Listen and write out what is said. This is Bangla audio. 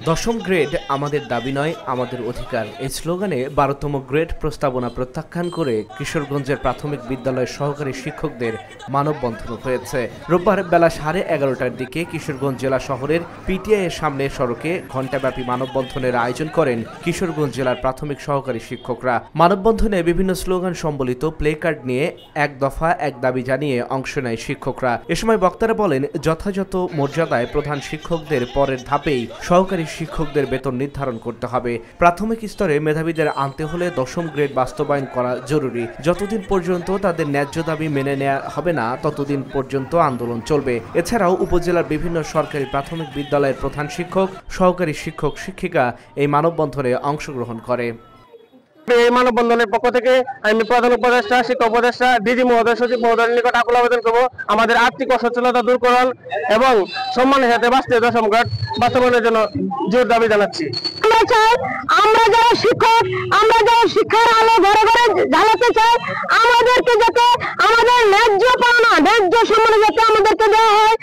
দশম গ্রেড আমাদের দাবি নয়, আমাদের অধিকার। এই স্লোগানে 12তম গ্রেড প্রস্তাবনা প্রত্যাখ্যান করে কিশোরগঞ্জের প্রাথমিক বিদ্যালয়ের সহকারী শিক্ষকদের মানববন্ধন হয়েছে। রোববার বেলা 11:30টার দিকে কিশোরগঞ্জ জেলা শহরের পিটিআই এর সামনে সড়কে ঘণ্টাব্যাপী মানববন্ধনের আয়োজন করেন কিশোরগঞ্জ জেলার প্রাথমিক সহকারী শিক্ষকরা। মানববন্ধনে বিভিন্ন স্লোগান সম্বলিত প্লে কার্ড নিয়ে এক দফা এক দাবি জানিয়ে অংশ নেয় শিক্ষকরা। এ সময় বক্তারা বলেন, যথাযথ মর্যাদায় প্রধান শিক্ষকদের পরের ধাপেই সহকারী শিক্ষকদের বেতন নির্ধারণ করতে হবে। প্রাথমিক স্তরে মেধাবীদের আনতে হলে দশম গ্রেড বাস্তবায়ন করা জরুরি। যতদিন পর্যন্ত তাদের ন্যায্য দাবি মেনে নেওয়া হবে না, ততদিন পর্যন্ত আন্দোলন চলবে। এছাড়াও উপজেলার বিভিন্ন সরকারি প্রাথমিক বিদ্যালয়ের প্রধান শিক্ষক, সহকারী শিক্ষক শিক্ষিকা এই মানববন্ধনে অংশগ্রহণ করে। এই মানববন্ধনের পক্ষ থেকে আমি প্রধান উপদেষ্টা, শিক্ষা উপদেষ্টা, ডিজি মহোদয়, সচিব মহোদয়ের নিকট আকুল আবেদন করবো আমাদের আর্থিক অসচ্ছলতা দূরকরণ এবং সম্মানের সাথে দশম গ্রেড বাস্তবায়নের জন্য জোর দাবি জানাচ্ছি। আমরা চাই, আমরা যারা শিক্ষক, আমরা যারা শিক্ষার আলো ঘরে ঘরে জ্বালাতে চাই, আমাদেরকে যাতে আমাদের ন্যায্য পাওনা, ন্যায্য সম্মান যাতে আমাদেরকে দেওয়া হয়।